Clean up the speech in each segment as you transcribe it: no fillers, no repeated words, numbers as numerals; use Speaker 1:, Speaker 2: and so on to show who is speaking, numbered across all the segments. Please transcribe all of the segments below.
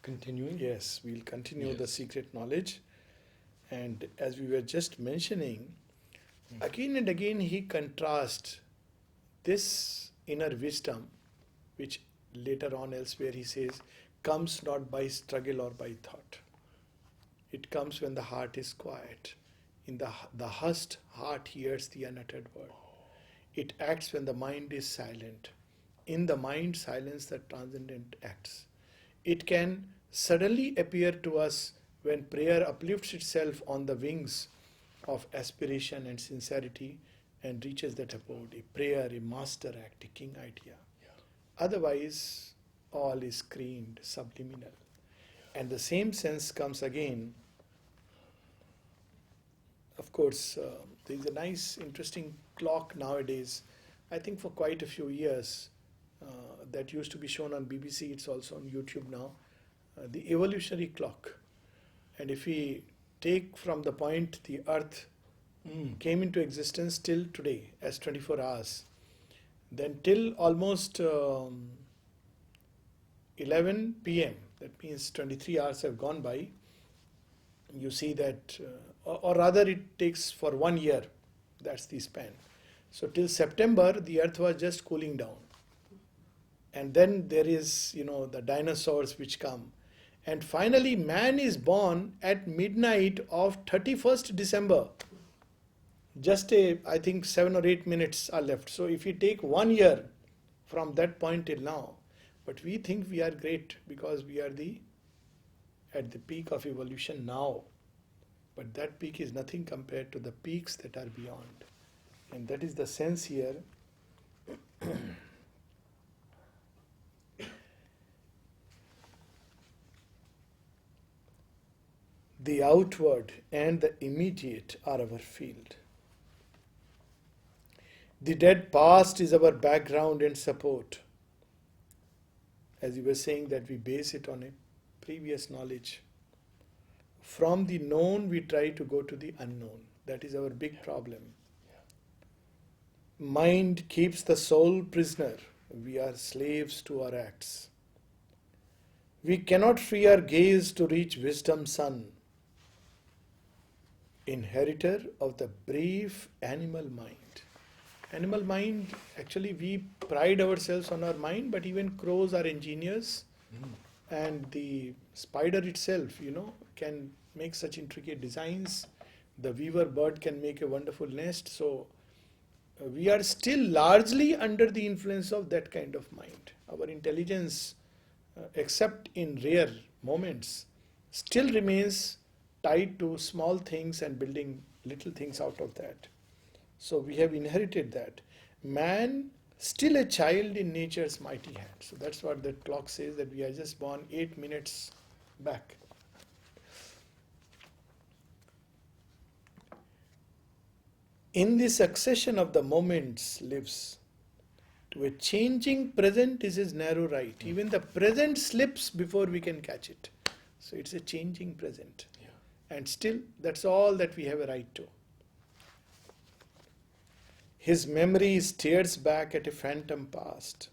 Speaker 1: Continuing?
Speaker 2: Yes, we'll continue the
Speaker 1: Yes.
Speaker 2: secret knowledge. And as we were just mentioning,
Speaker 1: Mm.
Speaker 2: again and again he contrasts this inner wisdom, which later on elsewhere he says, comes not by struggle or by thought. It comes when the heart is quiet. In the hushed heart hears the unuttered word. It acts when the mind is silent. In the mind, silence the transcendent acts. It can suddenly appear to us when prayer uplifts itself on the wings of aspiration and sincerity and reaches that abode. A prayer, a master act, a king idea. Otherwise, all is screened, subliminal. And the same sense comes again. Of course, there is a nice, interesting clock nowadays. I think for quite a few years, that used to be shown on BBC. It's also on YouTube now. The evolutionary clock. And if we take from the point the Earth came into existence till today as 24 hours, then till almost 11 p.m., that means 23 hours have gone by, you see that, or rather it takes for 1 year, that's the span. So till September, the earth was just cooling down. And then there is, the dinosaurs which come. And finally, man is born at midnight of 31st December. Just I think 7 or 8 minutes are left. So if you take 1 year from that point till now, but we think we are great because we are at the peak of evolution now. But that peak is nothing compared to the peaks that are beyond. And that is the sense here. The outward and the immediate are our field. The dead past is our background and support. As you were saying, that we base it on a previous knowledge. From the known, we try to go to the unknown. That is our big problem. Mind keeps the soul prisoner. We are slaves to our acts. We cannot free our gaze to reach wisdom's sun, inheritor of the brave animal mind. Animal mind, actually we pride ourselves on our mind, but even crows are engineers, and the spider itself, can make such intricate designs. The weaver bird can make a wonderful nest. So we are still largely under the influence of that kind of mind. Our intelligence, except in rare moments, still remains tied to small things and building little things out of that. So we have inherited that. Man, still a child in nature's mighty hand. So that's what the clock says, that we are just born 8 minutes back. In the succession of the moments lives. To a changing present is his narrow right. Even the present slips before we can catch it. So it's a changing present. And still, that's all that we have a right to. His memory stares back at a phantom past.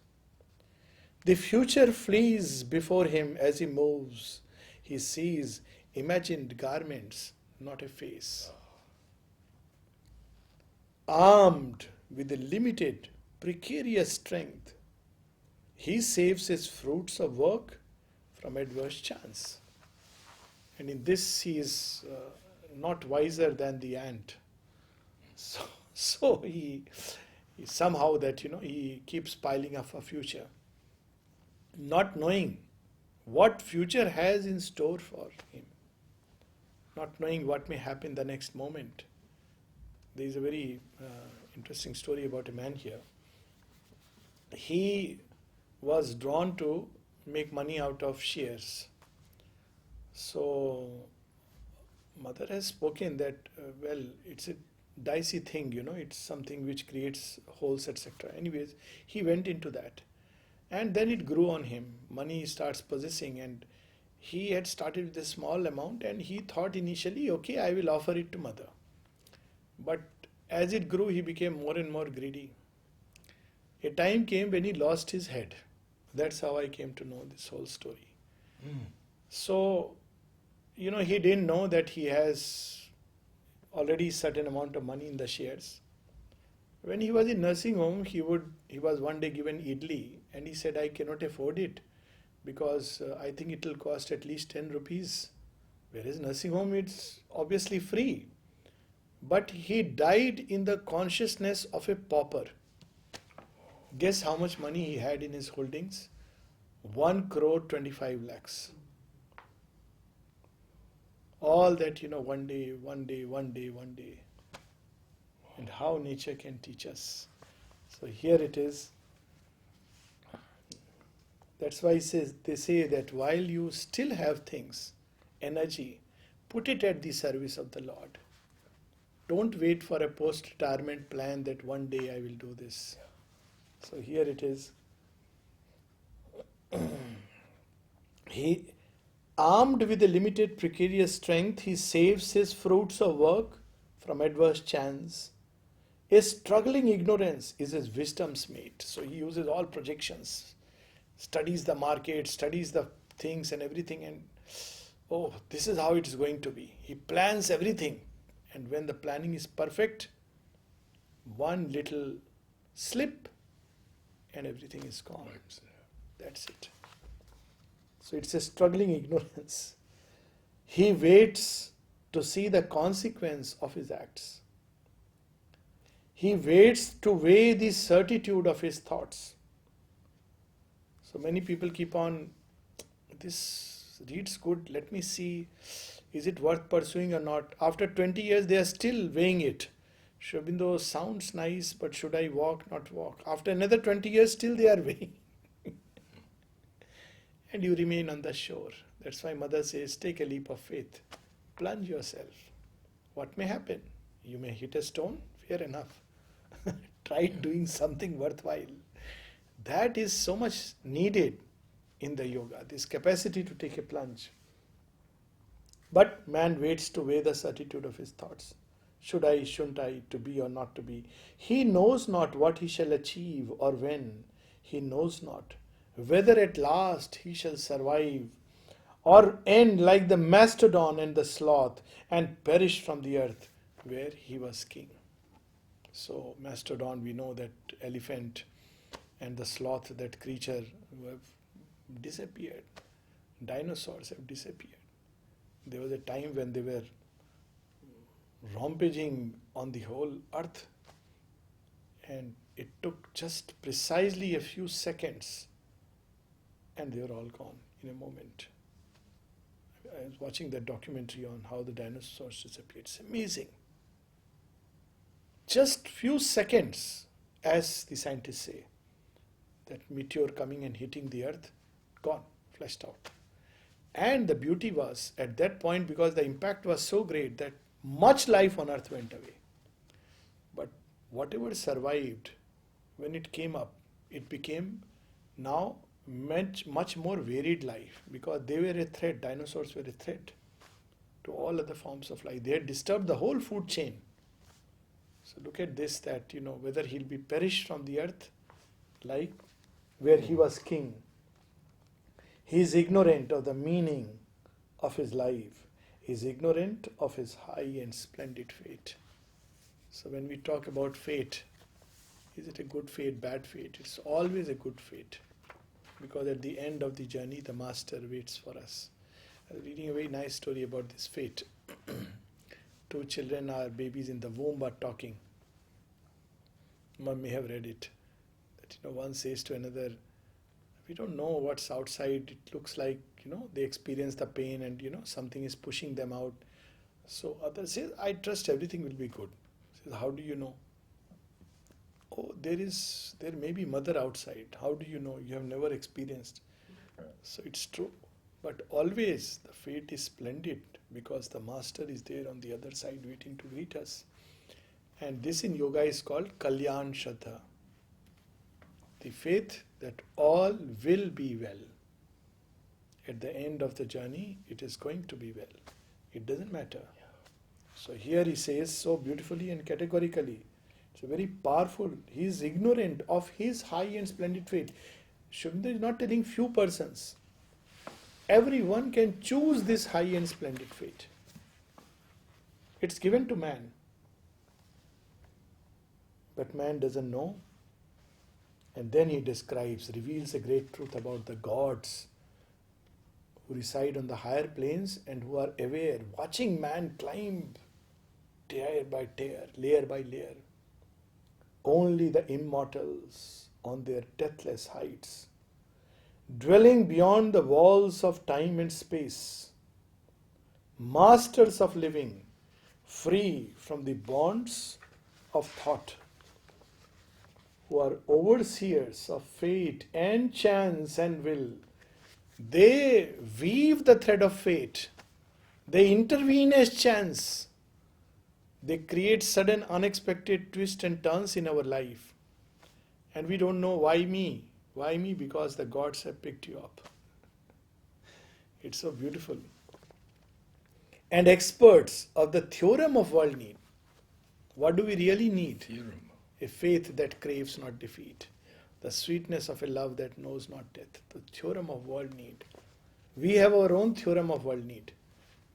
Speaker 2: The future flees before him as he moves. He sees imagined garments, not a face. Armed with a limited, precarious strength, he saves his fruits of work from adverse chance. And in this he is not wiser than the ant. So he somehow that, he keeps piling up a future, not knowing what future has in store for him, not knowing what may happen the next moment. There is a very interesting story about a man here. He was drawn to make money out of shares. So mother has spoken that, it's a dicey thing, it's something which creates holes, etc. Anyways, he went into that. And then it grew on him. Money starts possessing, and he had started with a small amount, and he thought initially, okay, I will offer it to mother. But as it grew, he became more and more greedy. A time came when he lost his head. That's how I came to know this whole story. So, he didn't know that he has already certain amount of money in the shares. When he was in nursing home, he was one day given idli, and he said, I cannot afford it because I think it will cost at least 10 rupees. Whereas nursing home, it's obviously free. But he died in the consciousness of a pauper. Guess how much money he had in his holdings? 1 crore 25 lakhs. All that, one day, one day, one day, one day. And how nature can teach us. So here it is. That's why they say that while you still have things, energy, put it at the service of the Lord. Don't wait for a post-retirement plan that one day I will do this. So here it is. He, armed with a limited precarious strength, he saves his fruits of work from adverse chance. A struggling ignorance is his wisdom's mate. So he uses all projections, studies the market, studies the things and everything, and this is how it is going to be. He plans everything, and when the planning is perfect, one little slip and everything is gone. That's it. So it's a struggling ignorance. He waits to see the consequence of his acts. He waits to weigh the certitude of his thoughts. So many people keep on, this reads good, let me see, is it worth pursuing or not? After 20 years, they are still weighing it. Aurobindo sounds nice, but should I walk, not walk? After another 20 years, still they are weighing. And you remain on the shore. That's why Mother says, take a leap of faith. Plunge yourself. What may happen? You may hit a stone, fair enough. Try doing something worthwhile. That is so much needed in the yoga, this capacity to take a plunge. But man waits to weigh the certitude of his thoughts. Should I, shouldn't I, to be or not to be? He knows not what he shall achieve or when. He knows not whether at last he shall survive or end like the mastodon and the sloth and perish from the earth where he was king. So mastodon, we know that elephant, and the sloth, that creature, have disappeared. Dinosaurs have disappeared. There was a time when they were rampaging on the whole earth, and it took just precisely a few seconds and they were all gone in a moment. I was watching that documentary on how the dinosaurs disappeared. It's amazing. Just few seconds, as the scientists say, that meteor coming and hitting the earth, gone, flushed out. And the beauty was, at that point, because the impact was so great that much life on earth went away. But whatever survived, when it came up, it became now much more varied life, because they were a threat, dinosaurs were a threat to all other forms of life. They had disturbed the whole food chain. So look at this, that, whether he'll be perished from the earth, like where he was king. He is ignorant of the meaning of his life. He is ignorant of his high and splendid fate. So when we talk about fate, is it a good fate, bad fate? It's always a good fate. Because at the end of the journey, the master waits for us. I was reading a very nice story about this fate. Two children are babies in the womb are talking. One may have read it. That one says to another, we don't know what's outside. It looks like, they experience the pain and, something is pushing them out. So other says, I trust everything will be good. Says, how do you know? Oh, there may be mother outside. How do you know? You have never experienced. So it's true. But always the fate is splendid, because the master is there on the other side waiting to greet us. And this in yoga is called Kalyan Shraddha. The faith that all will be well. At the end of the journey, it is going to be well. It doesn't matter. So here he says so beautifully and categorically. It's a very powerful. He is ignorant of his high and splendid fate. Aurobindo is not telling few persons. Everyone can choose this high and splendid fate. It's given to man. But man doesn't know. And then he describes, reveals a great truth about the gods who reside on the higher planes and who are aware, watching man climb tier by tier, layer by layer. Only the immortals on their deathless heights, dwelling beyond the walls of time and space, masters of living, free from the bonds of thought, who are overseers of fate and chance and will. They weave the thread of fate. They intervene as chance. They create sudden unexpected twists and turns in our life. And we don't know why me. Why me? Because the gods have picked you up. It's so beautiful. And experts of the theorem of world need. What do we really need?
Speaker 1: Theorem.
Speaker 2: A faith that craves not defeat. The sweetness of a love that knows not death. The theorem of world need. We have our own theorem of world need.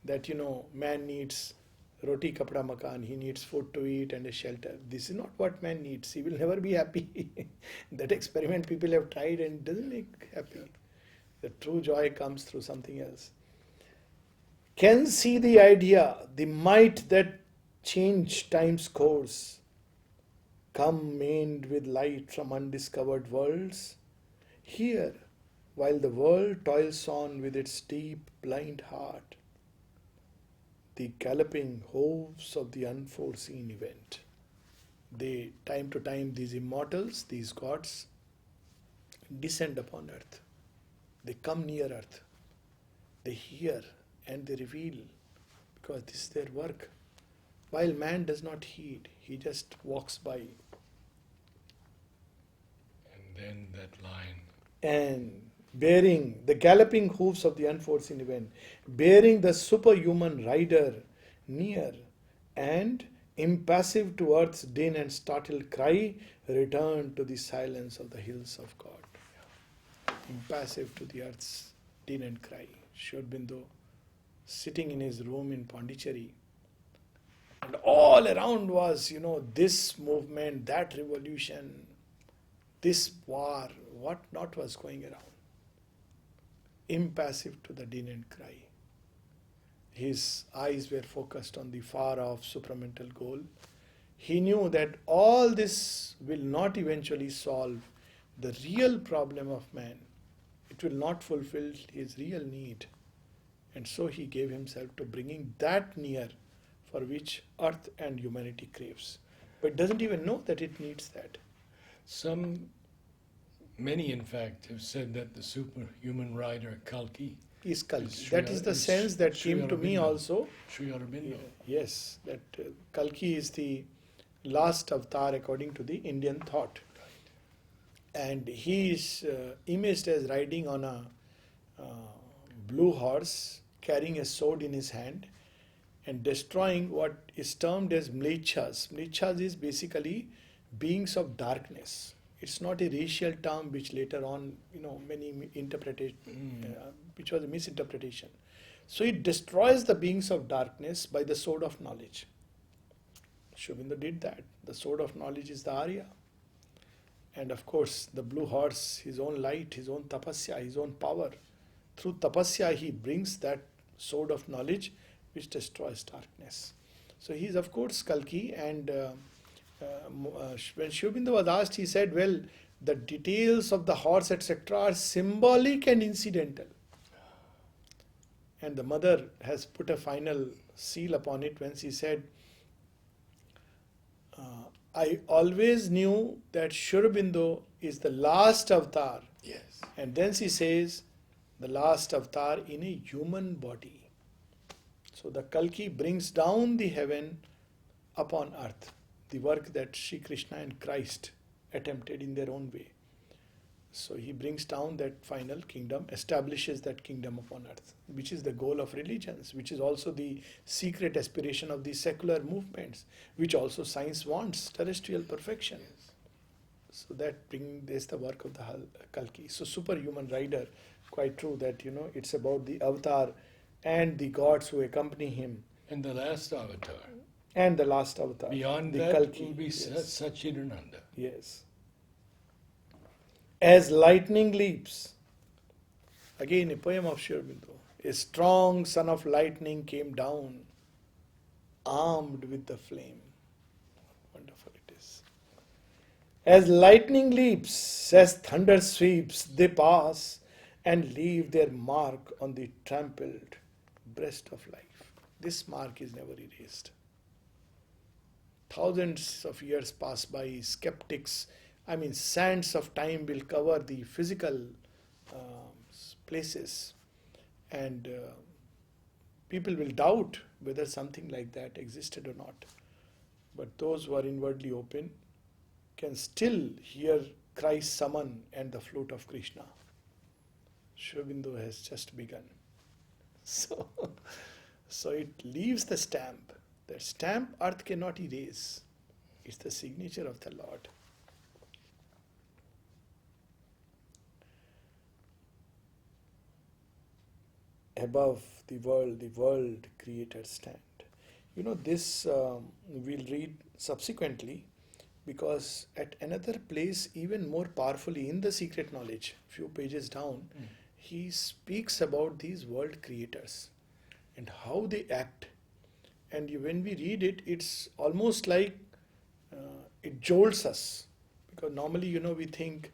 Speaker 2: That, man needs roti, kapda, makan. He needs food to eat and a shelter. This is not what man needs. He will never be happy. That experiment people have tried and it doesn't make happy. The true joy comes through something else. Can see the idea, the might that change time's course. Come maned with light from undiscovered worlds. Here, while the world toils on with its deep, blind heart, the galloping hooves of the unforeseen event. They, time to time, these immortals, these gods, descend upon earth. They come near earth. They hear and they reveal, because this is their work. While man does not heed, he just walks by.
Speaker 1: And then that line.
Speaker 2: And bearing the galloping hoofs of the unforeseen event, bearing the superhuman rider near, and impassive to earth's din and startled cry, return to the silence of the hills of God. Impassive to the earth's din and cry. Aurobindo, sitting in his room in Pondicherry, and all around was, this movement, that revolution, this war, what not was going around. Impassive to the din and cry. His eyes were focused on the far off supramental goal. He knew that all this will not eventually solve the real problem of man. It will not fulfill his real need. And so he gave himself to bringing that near for which earth and humanity craves. But doesn't even know that it needs that.
Speaker 1: Many in fact have said that the superhuman rider Kalki
Speaker 2: Is Kalki. That is the sense that came to me also.
Speaker 1: Sri Aurobindo.
Speaker 2: Yes, that Kalki is the last avatar according to the Indian thought. And he is imaged as riding on a blue horse, carrying a sword in his hand, and destroying what is termed as mlechas. Mlechas is basically beings of darkness. It's not a racial term which later on, many interpreted, which was a misinterpretation. So it destroys the beings of darkness by the sword of knowledge. Aurobindo did that. The sword of knowledge is the Arya. And of course, the blue horse, his own light, his own tapasya, his own power. Through tapasya, he brings that sword of knowledge which destroys darkness. So he is, of course, Kalki. And when Aurobindo was asked, he said, well, the details of the horse, etc., are symbolic and incidental. And the mother has put a final seal upon it when she said, I always knew that Aurobindo is the last avatar.
Speaker 1: Yes.
Speaker 2: And then she says, the last avatar in a human body. So the Kalki brings down the heaven upon earth. The work that Sri Krishna and Christ attempted in their own way. So he brings down that final kingdom, establishes that kingdom upon earth, which is the goal of religions, which is also the secret aspiration of the secular movements, which also science wants, terrestrial perfection.
Speaker 1: Yes.
Speaker 2: So that is the work of the Kalki. So superhuman rider, quite true that, it's about the avatar and the gods who accompany him.
Speaker 1: And the last avatar.
Speaker 2: And the last avatar.
Speaker 1: Beyond
Speaker 2: the
Speaker 1: that
Speaker 2: Kalki.
Speaker 1: will be
Speaker 2: Yes.
Speaker 1: Satchidananda.
Speaker 2: Yes. As lightning leaps. Again, a poem of Aurobindo. A strong son of lightning came down, armed with the flame. Wonderful it is. As lightning leaps, as thunder sweeps, they pass and leave their mark on the trampled breast of life. This mark is never erased. Thousands of years pass by, skeptics, sands of time will cover the physical places, and people will doubt whether something like that existed or not. But those who are inwardly open can still hear Christ's summon and the flute of Krishna. Aurobindo has just begun. So it leaves the stamp. That stamp earth cannot erase. It's the signature of the Lord. Above the world creator stand. This we'll read subsequently, because at another place, even more powerfully in the secret knowledge, few pages down, he speaks about these world creators and how they act. And when we read it, it's almost like it jolts us. Because normally, we think,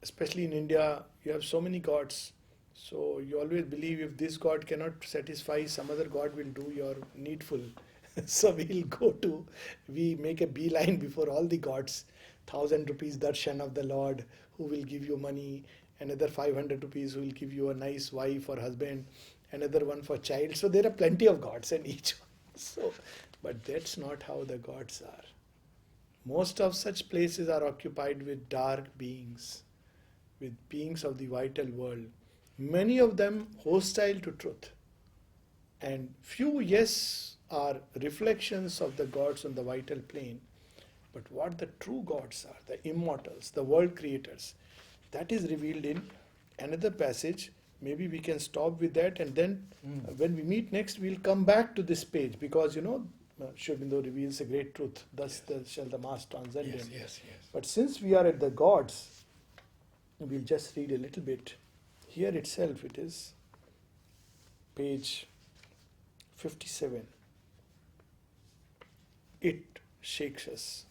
Speaker 2: especially in India, you have so many gods. So you always believe if this god cannot satisfy, some other god will do your needful. So we make a beeline before all the gods. 1,000 rupees darshan of the Lord, who will give you money. Another 500 rupees who will give you a nice wife or husband. Another one for child. So there are plenty of gods in each one. But that's not how the gods are. Most of such places are occupied with dark beings, with beings of the vital world. Many of them hostile to truth. And few, yes, are reflections of the gods on the vital plane. But what the true gods are, the immortals, the world creators, that is revealed in another passage. Maybe we can stop with that, and then when we meet next, we'll come back to this page, because Aurobindo reveals a great truth. Thus shall the mass transcend him.
Speaker 1: Yes.
Speaker 2: But since we are at the gods, we'll just read a little bit. Here itself it is, page 57. It shakes us.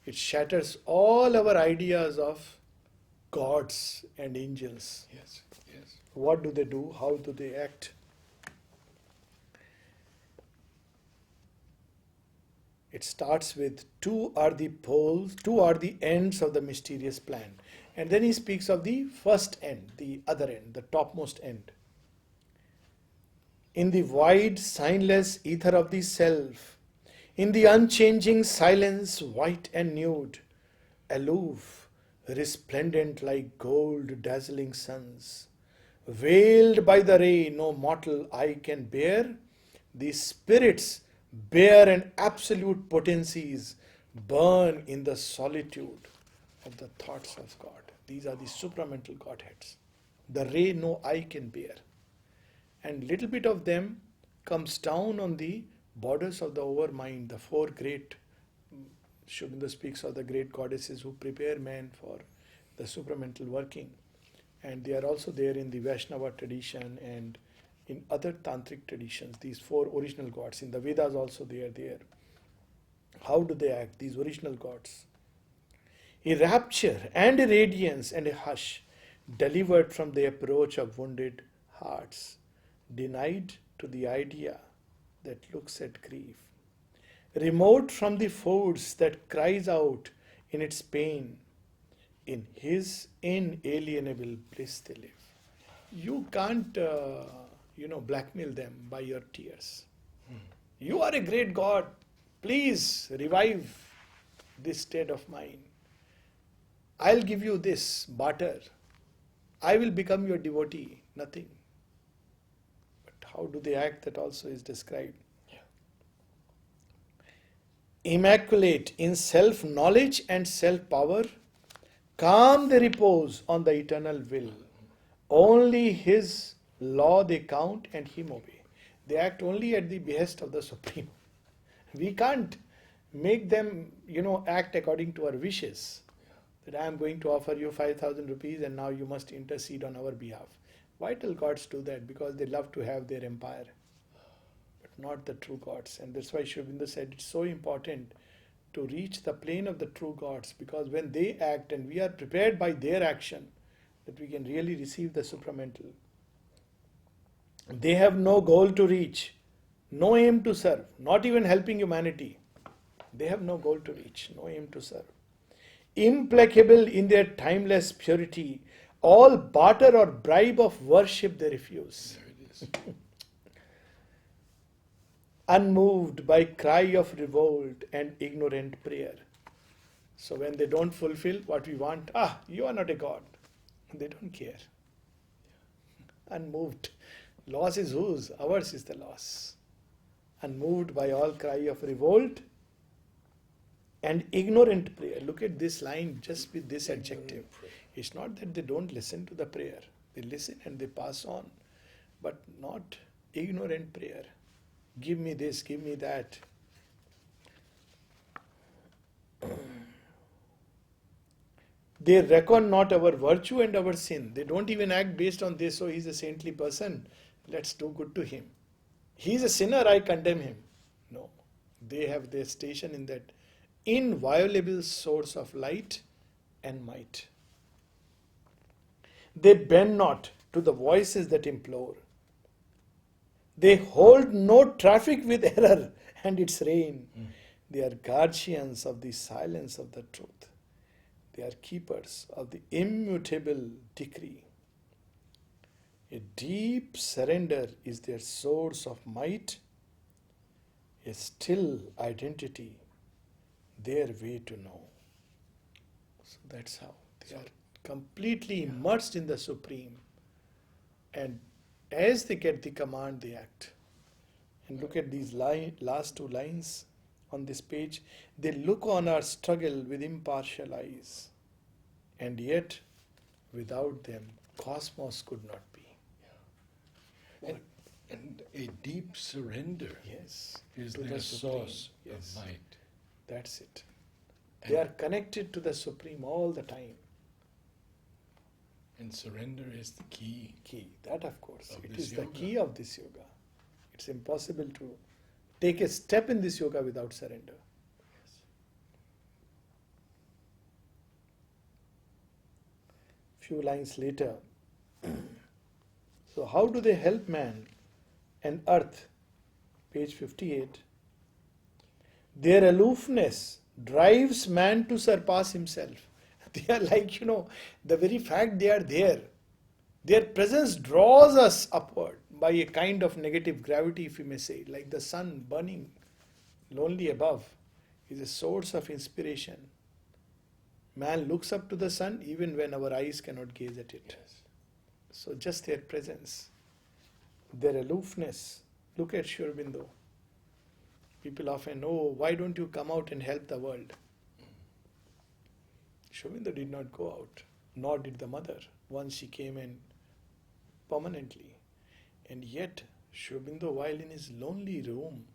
Speaker 2: It shatters all our ideas of gods and angels.
Speaker 1: Yes.
Speaker 2: What do they do? How do they act? It starts with two are the poles, two are the ends of the mysterious plan. And then he speaks of the first end, the other end, the topmost end. In the wide, signless ether of the self, in the unchanging silence, white and nude, aloof, resplendent like gold dazzling suns, veiled by the ray no mortal eye can bear, the spirits bare and absolute potencies burn in the solitude of the thoughts of God. These are the supramental Godheads. The ray no eye can bear. And little bit of them comes down on the borders of the overmind, the four great, Aurobindo speaks of the great goddesses who prepare man for the supramental working. And they are also there in the Vaishnava tradition and in other tantric traditions, these four original gods. In the Vedas also they are there. How do they act, these original gods? A rapture and a radiance and a hush delivered from the approach of wounded hearts, denied to the idea that looks at grief, remote from the force that cries out in its pain, in his inalienable bliss they live. You can't, blackmail them by your tears. You are a great God. Please revive this state of mind. I'll give you this barter. I will become your devotee. Nothing. But how do they act? That also is described. Immaculate in self-knowledge and self-power, calm they repose on the eternal will, Only His law they count and Him obey. They act only at the behest of the Supreme. We can't make them, act according to our wishes. That I am going to offer you 5,000 rupees and now you must intercede on our behalf. Vital gods do that because they love to have their empire, but not the true gods. And that's why Aurobindo said it's so important to reach the plane of the true gods, because when they act and we are prepared by their action, that we can really receive the supramental. They have no goal to reach, no aim to serve, not even helping humanity. They have no goal to reach, no aim to serve. Implacable in their timeless purity, all barter or bribe of worship they refuse.
Speaker 1: There it is.
Speaker 2: Unmoved by cry of revolt and ignorant prayer. So when they don't fulfill what we want, you are not a god. They don't care. Unmoved. Loss is whose? Ours is the loss. Unmoved by all cry of revolt and ignorant prayer. Look at this line just with this adjective. It's not that they don't listen to the prayer. They listen and they pass on. But not ignorant prayer. Give me this, give me that. They reckon not our virtue and our sin. They don't even act based on this. So he's a saintly person. Let's do good to him. He's a sinner, I condemn him. No. They have their station in that inviolable source of light and might. They bend not to the voices that implore. They hold no traffic with error and its reign. They are guardians of the silence of the truth. They are keepers of the immutable decree. A deep surrender is their source of might, a still identity, their way to know. So that's how they are completely immersed in the Supreme. And as they get the command, they act. And look at these last two lines on this page. They look on our struggle with impartial eyes. And yet, without them, cosmos could not be.
Speaker 1: And a deep surrender
Speaker 2: Yes.
Speaker 1: is
Speaker 2: to
Speaker 1: their
Speaker 2: the Supreme.
Speaker 1: source
Speaker 2: Yes.
Speaker 1: of might.
Speaker 2: That's it. They are connected to the Supreme all the time.
Speaker 1: And surrender is the key.
Speaker 2: Key. That, of course.
Speaker 1: Of
Speaker 2: It
Speaker 1: this
Speaker 2: is the
Speaker 1: yoga.
Speaker 2: key of this yoga. It's impossible to take a step in this yoga without surrender. Few lines later. So how do they help man and earth? Page 58. Their aloofness drives man to surpass himself. They are like, the very fact they are there. Their presence draws us upward by a kind of negative gravity, if we may say, like the sun burning lonely above is a source of inspiration. Man looks up to the sun even when our eyes cannot gaze at it.
Speaker 1: Yes.
Speaker 2: So just their presence, their aloofness. Look at Aurobindo. People often, why don't you come out and help the world? Aurobindo did not go out, nor did the mother. Once she came in permanently. And yet, Aurobindo, while in his lonely room,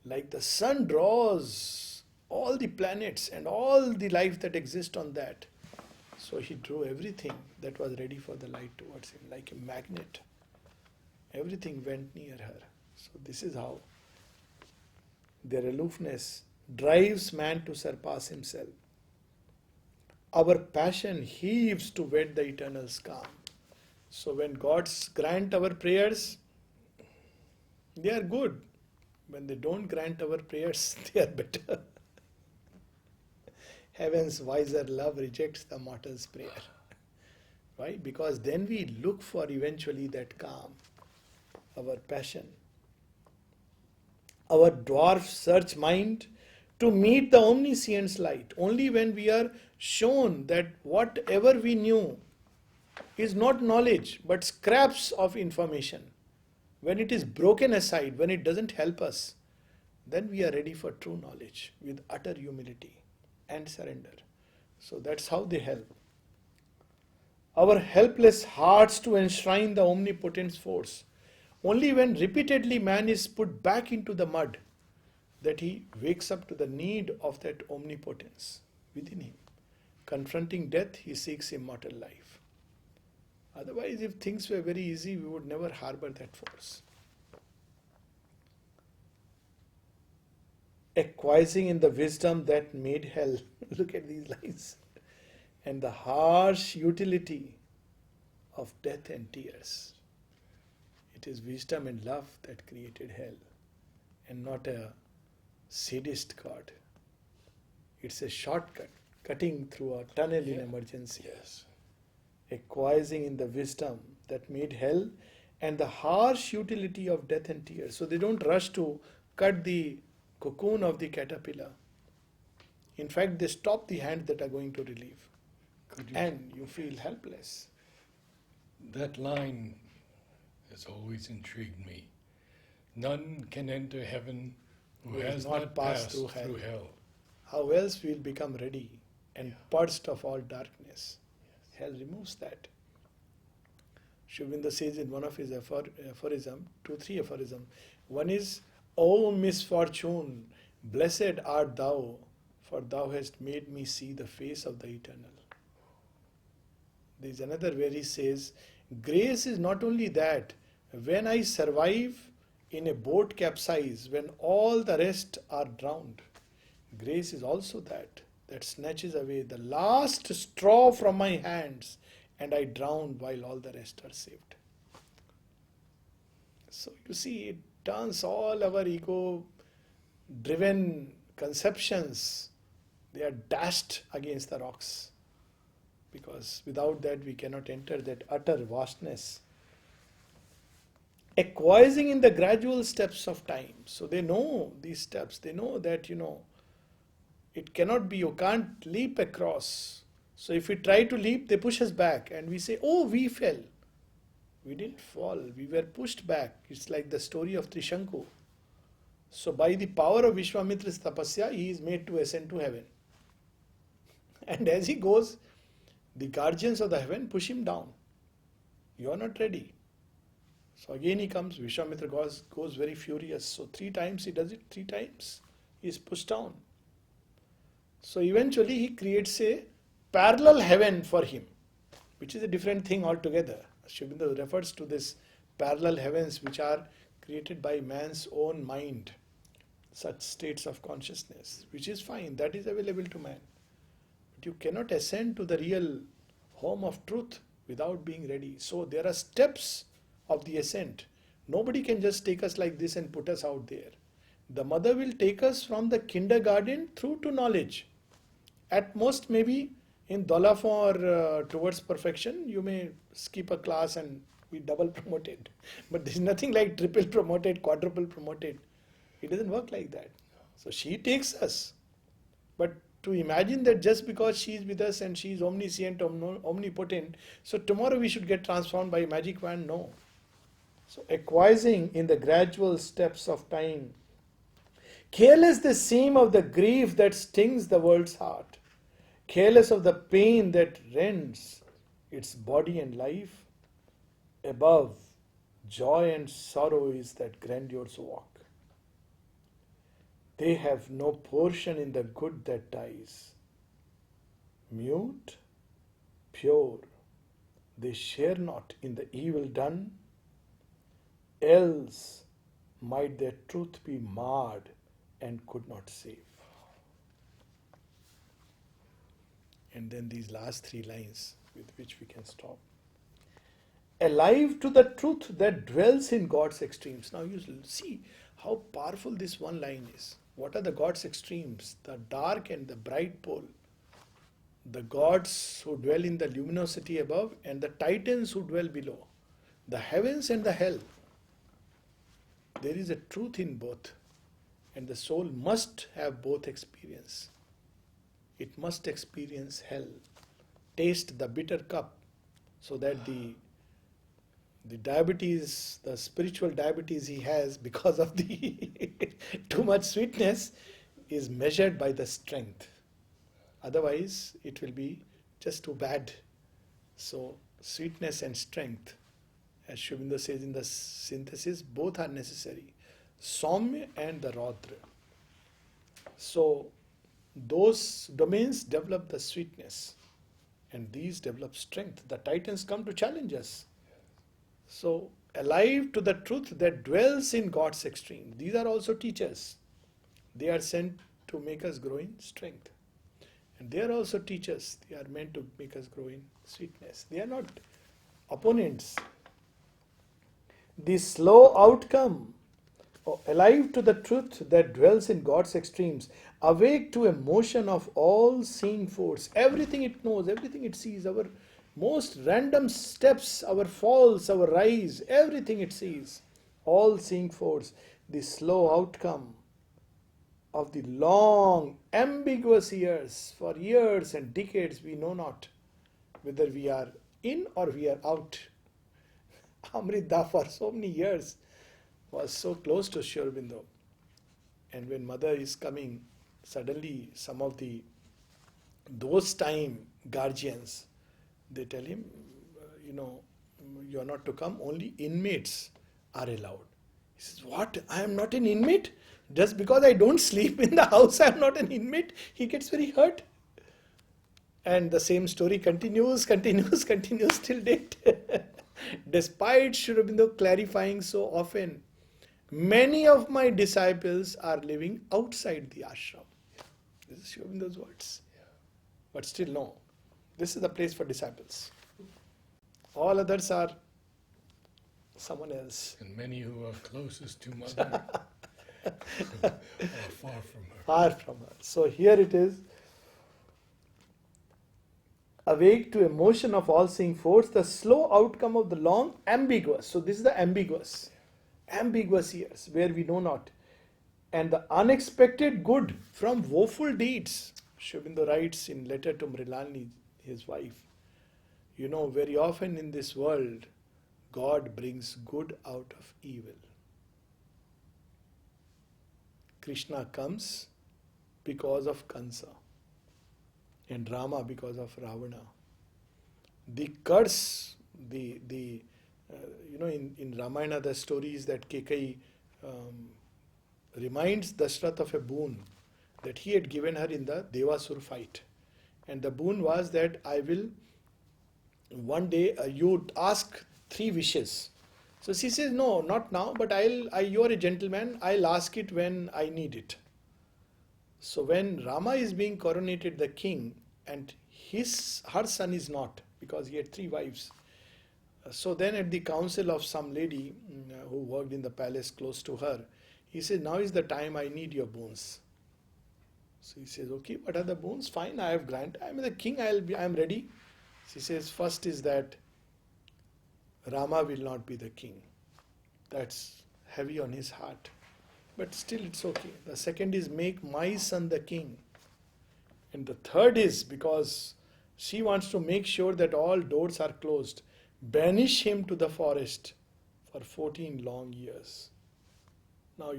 Speaker 2: like the sun draws all the planets and all the life that exists on that. So he drew everything that was ready for the light towards him, like a magnet. Everything went near her. So this is how their aloofness drives man to surpass himself. Our passion heaves to wed the eternal's calm. So when gods grant our prayers, they are good. When they don't grant our prayers, they are better. Heaven's wiser love rejects the mortal's prayer. Why? Because then we look for eventually that calm, our passion. Our dwarf search mind to meet the omniscient's light. Only when we are shown that whatever we knew is not knowledge, but scraps of information. When it is broken aside, when it doesn't help us, then we are ready for true knowledge with utter humility and surrender. So that's how they help. our helpless hearts to enshrine the omnipotent's force. Only when repeatedly man is put back into the mud that he wakes up to the need of that omnipotence within him. Confronting death, he seeks immortal life. Otherwise, if things were very easy, we would never harbor that force. Acquiescing in the wisdom that made hell. Look at these lines. And the harsh utility of death and tears. It is wisdom and love that created hell, and not a sadist God. It's a shortcut, cutting through a tunnel in emergency.
Speaker 1: Yes.
Speaker 2: Acquiescing in the wisdom that made hell and the harsh utility of death and tears. So they don't rush to cut the cocoon of the caterpillar. In fact, they stop the hands that are going to relieve. And you feel helpless.
Speaker 1: That line has always intrigued me. None can enter heaven who has not passed through hell.
Speaker 2: How else we'll become ready and purged of all darkness? Hell removes that. Aurobindo says in one of his aphorism, 2-3 aphorism. One is, O misfortune, blessed art thou, for thou hast made me see the face of the eternal. There is another where he says, grace is not only that, when I survive in a boat capsize, when all the rest are drowned, grace is also that snatches away the last straw from my hands, and I drown while all the rest are saved. So you see, it turns all our ego-driven conceptions, they are dashed against the rocks. Because without that we cannot enter that utter vastness. Acquiescing in the gradual steps of time. So they know these steps. They know that, it cannot be, you can't leap across. So if we try to leap, they push us back. And we say, oh, we fell. We didn't fall. We were pushed back. It's like the story of Trishanku. So by the power of Vishwamitra's tapasya, he is made to ascend to heaven. And as he goes, the guardians of the heaven push him down. You are not ready. So again he comes, Vishwamitra goes very furious. So 3 times he does it, 3 times he is pushed down. So eventually he creates a parallel heaven for him, which is a different thing altogether. Aurobindo refers to this parallel heavens which are created by man's own mind, such states of consciousness, which is fine, that is available to man. But you cannot ascend to the real home of truth without being ready. So there are steps of the ascent. Nobody can just take us like this and put us out there. The mother will take us from the kindergarten through to knowledge. At most maybe in Dolafon or towards perfection, you may skip a class and be double promoted. But there is nothing like triple promoted, quadruple promoted. It doesn't work like that. So she takes us. But to imagine that just because she is with us and she is omniscient, omnipotent, so tomorrow we should get transformed by a magic wand, no. So acquiescing in the gradual steps of time, careless the seam of the grief that stings the world's heart, careless of the pain that rends its body and life, above joy and sorrow is that grandiose walk. They have no portion in the good that dies. Mute, pure, they share not in the evil done, else might their truth be marred and could not save. And then these last 3 lines with which we can stop. Alive to the truth that dwells in God's extremes. Now you see how powerful this one line is. What are the God's extremes? The dark and the bright pole. The gods who dwell in the luminosity above and the titans who dwell below. The heavens and the hell. There is a truth in both. And the soul must have both experience. It must experience hell. Taste the bitter cup so that the diabetes, the spiritual diabetes he has because of the too much sweetness is measured by the strength. Otherwise, it will be just too bad. So sweetness and strength, as Sri Aurobindo says in the synthesis, both are necessary. Saumya and the Raudra. So those domains develop the sweetness and these develop strength. The titans come to challenge us. So alive to the truth that dwells in God's extreme. These are also teachers. They are sent to make us grow in strength. And they are also teachers. They are meant to make us grow in sweetness. They are not opponents. The slow outcome, alive to the truth that dwells in God's extremes, awake to a motion of all-seeing force. Everything it knows, everything it sees, our most random steps, our falls, our rise, everything it sees. All-seeing force, the slow outcome of the long, ambiguous years. For years and decades we know not whether we are in or we are out. Amrita for so many years was so close to Sri Aurobindo. And when mother is coming, suddenly some of those time guardians, they tell him, you are not to come, only inmates are allowed. He says, what? I am not an inmate? Just because I don't sleep in the house, I am not an inmate? He gets very hurt. And the same story continues till date. Despite Sri Aurobindo clarifying so often, many of my disciples are living outside the ashram. This is Sri Aurobindo's words. But still, no. This is the place for disciples. All others are someone else.
Speaker 1: And many who are closest to Mother are far from her.
Speaker 2: Far from her. So here it is. Awake to a motion of all-seeing force, the slow outcome of the long, ambiguous. So this is the ambiguous years where we know not. And the unexpected good from woeful deeds. Sri Aurobindo writes in letter to Mrilani, his wife, very often in this world, God brings good out of evil. Krishna comes because of Kansa and Rama because of Ravana. The curse, in Ramayana the story is that Kekai reminds Dashrath of a boon that he had given her in the Devasur fight. And the boon was that I will, one day you ask 3 wishes. So she says, no, not now, but you are a gentleman, I'll ask it when I need it. So when Rama is being coronated the king and her son is not, because he had 3 wives. So then at the council of some lady who worked in the palace close to her, he said, now is the time I need your boons. So he says, okay, what are the boons? Fine, I have granted. I am the king, I am ready. She says, first is that Rama will not be the king. That's heavy on his heart. But still it's okay. The second is make my son the king. And the third is, because she wants to make sure that all doors are closed, banish him to the forest for 14 long years. Now,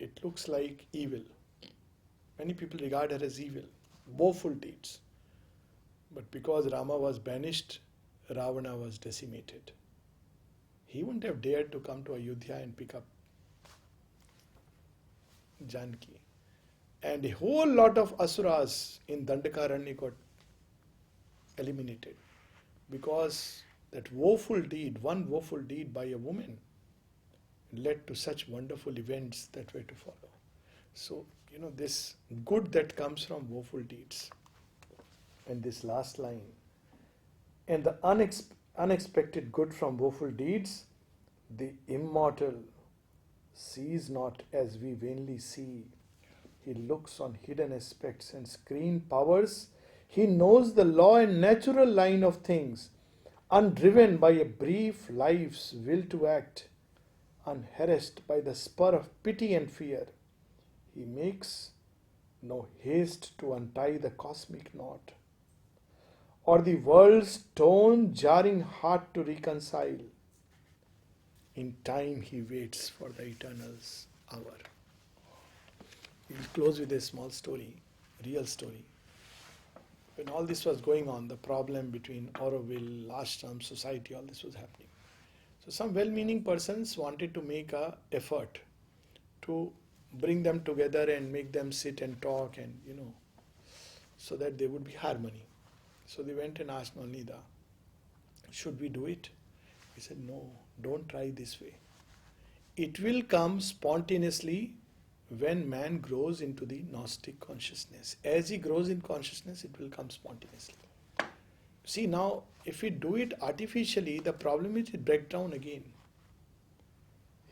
Speaker 2: it looks like evil. Many people regard her as evil, woeful deeds. But because Rama was banished, Ravana was decimated. He wouldn't have dared to come to Ayodhya and pick up Janki. And a whole lot of asuras in Dandakaranya got eliminated because that woeful deed, one woeful deed by a woman, led to such wonderful events that were to follow. So, this good that comes from woeful deeds. And this last line, and the unexpected good from woeful deeds, the immortal sees not as we vainly see. He looks on hidden aspects and screen powers. He knows the law and natural line of things, undriven by a brief life's will to act, unharassed by the spur of pity and fear. He makes no haste to untie the cosmic knot, or the world's stone jarring heart to reconcile. In time he waits for the eternal's hour. We'll close with a small story, real story. when all this was going on, the problem between Aurobindo, ashram, society, all this was happening. So some well-meaning persons wanted to make a effort to bring them together and make them sit and talk and, so that there would be harmony. So they went and asked Nalnida, should we do it? He said, no, don't try this way. It will come spontaneously when man grows into the Gnostic consciousness. As he grows in consciousness, it will come spontaneously. See, now, if we do it artificially, the problem is it breaks down again.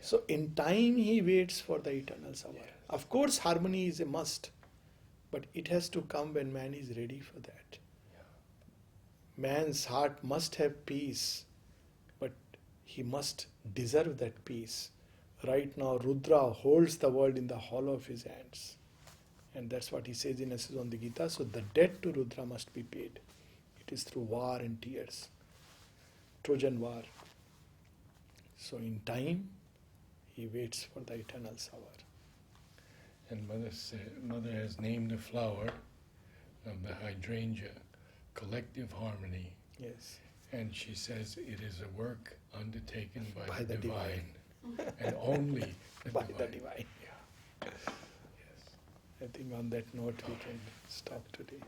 Speaker 2: So in time, he waits for the eternal hour. Of course, harmony is a must, but it has to come when man is ready for that. Man's heart must have peace, but he must deserve that peace. Right now, Rudra holds the world in the hollow of his hands. And that's what he says in Ashes on the Gita. So the debt to Rudra must be paid. It is through war and tears. Trojan war. So in time, he waits for the eternal hour.
Speaker 1: And Mother has named a flower of the hydrangea, collective harmony.
Speaker 2: Yes.
Speaker 1: And she says it is a work undertaken by the divine. And only
Speaker 2: by the divine. Yeah. Yes. I think on that note we can stop today.